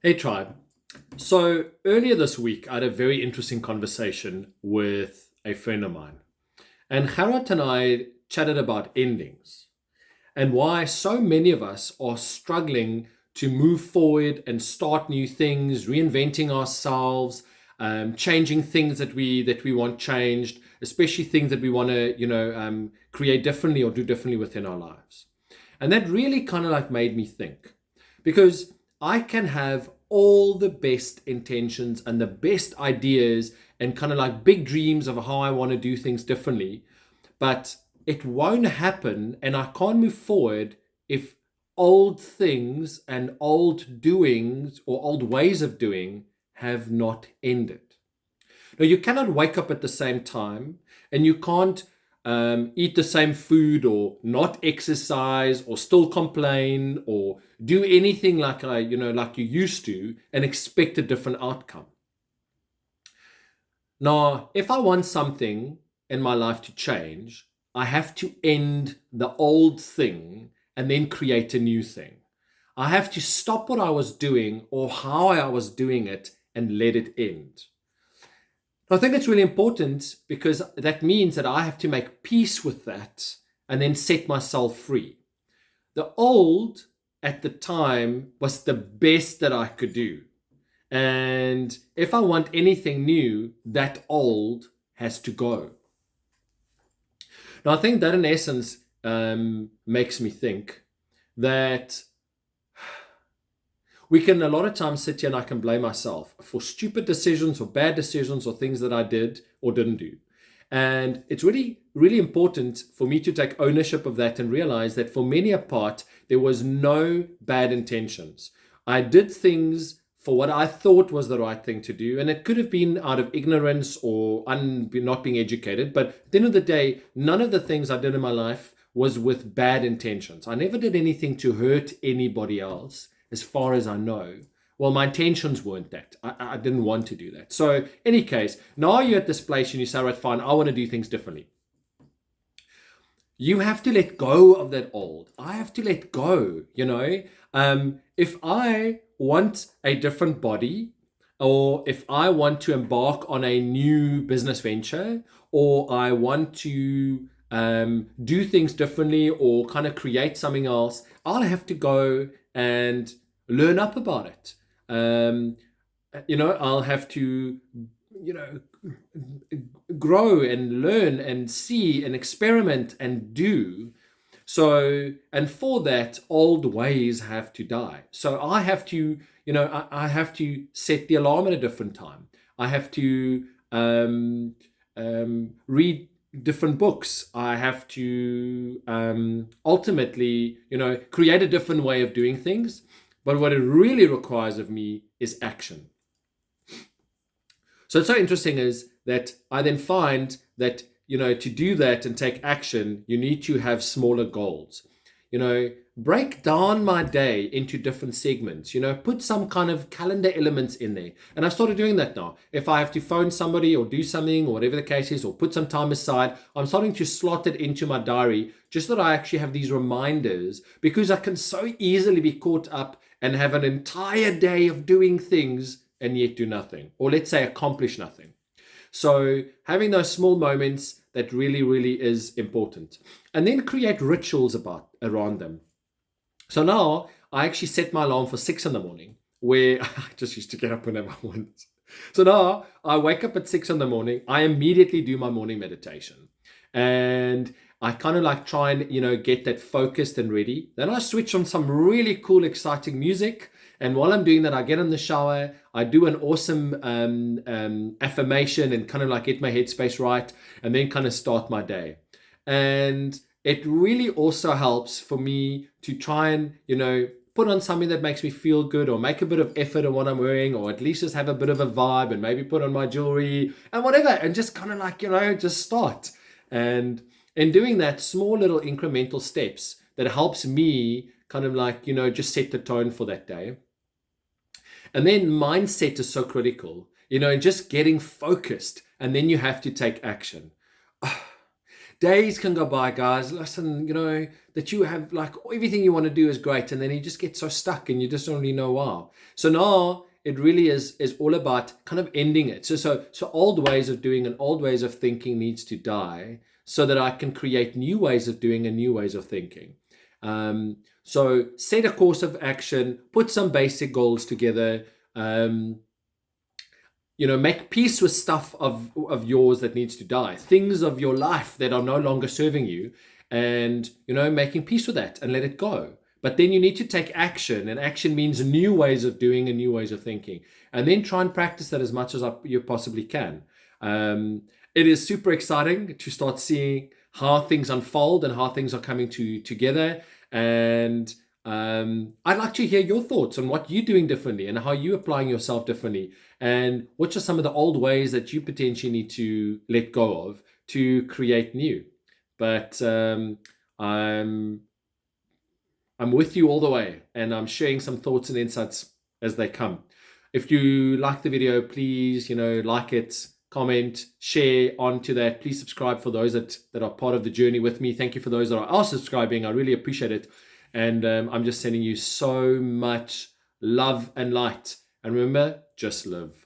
Hey, tribe. So earlier this week, I had a very interesting conversation with a friend of mine. And Harriet and I chatted about endings and why so many of us are struggling to move forward and start new things, reinventing ourselves, changing things that we want changed, especially things that we want to, create differently or do differently within our lives. And that really kind of like made me think because I can have all the best intentions and the best ideas and kind of like big dreams of how I want to do things differently, but it won't happen and I can't move forward if old things and old doings or old ways of doing have not ended. Now, you cannot wake up at the same time and you can't eat the same food or not exercise or still complain or do anything like you used to and expect a different outcome. Now, if I want something in my life to change, I have to end the old thing and then create a new thing. I have to stop what I was doing or how I was doing it and let it end. I think it's really important because that means that I have to make peace with that and then set myself free. The old at the time was the best that I could do. And if I want anything new, that old has to go. Now, I think that in essence makes me think that we can a lot of times sit here and I can blame myself for stupid decisions or bad decisions or things that I did or didn't do. And it's really, really important for me to take ownership of that and realize that for many a part, there was no bad intentions. I did things for what I thought was the right thing to do. And it could have been out of ignorance or not being educated. But at the end of the day, none of the things I did in my life was with bad intentions. I never did anything to hurt anybody else, as far as I know. Well, my intentions weren't that. I didn't want to do that. So, any case, now you're at this place and you say, right, fine, I want to do things differently. You have to let go of that old. I have to let go, If I want a different body, or if I want to embark on a new business venture, or I want to do things differently or kind of create something else, I'll have to go and learn up about it. I'll have to, you know, grow and learn and see and experiment and do. So, and for that, old ways have to die. So I have to, I have to set the alarm at a different time. I have to read different books. I have to ultimately, create a different way of doing things. But what it really requires of me is action. So it's so interesting is that I then find that, to do that and take action, you need to have smaller goals. Break down my day into different segments, put some kind of calendar elements in there. And I started doing that now. If I have to phone somebody or do something or whatever the case is, or put some time aside, I'm starting to slot it into my diary just that I actually have these reminders, because I can so easily be caught up and have an entire day of doing things and yet do nothing, or let's say accomplish nothing. So having those small moments, that really, really is important. And then create rituals around them. So now I actually set my alarm for 6 in the morning, where I just used to get up whenever I want. So now I wake up at 6 in the morning. I immediately do my morning meditation. And I kind of like try and, get that focused and ready. Then I switch on some really cool, exciting music. And while I'm doing that, I get in the shower, I do an awesome affirmation and kind of like get my headspace right, and then kind of start my day. And it really also helps for me to try and, put on something that makes me feel good, or make a bit of effort on what I'm wearing, or at least just have a bit of a vibe and maybe put on my jewelry and whatever, and just kind of like, just start. And in doing that, small little incremental steps that helps me kind of like, just set the tone for that day. And then mindset is so critical, just getting focused, and then you have to take action. days can go by, guys. Listen, that you have like everything you want to do is great, and then you just get so stuck and you just don't really know why. So now it really is all about kind of ending it. So old ways of doing and old ways of thinking needs to die so that I can create new ways of doing and new ways of thinking. So set a course of action, put some basic goals together, make peace with stuff of yours that needs to die, things of your life that are no longer serving you, and, making peace with that and let it go. But then you need to take action, and action means new ways of doing and new ways of thinking, and then try and practice that as much as you possibly can. It is super exciting to start seeing how things unfold and how things are coming together. And I'd like to hear your thoughts on what you're doing differently and how you're applying yourself differently, and what are some of the old ways that you potentially need to let go of to create new. But I'm with you all the way, and I'm sharing some thoughts and insights as they come. If you like the video, please, like it, comment, share onto that. Please subscribe for those that are part of the journey with me. Thank you for those that are subscribing. I really appreciate it. And I'm just sending you so much love and light. And remember, just live.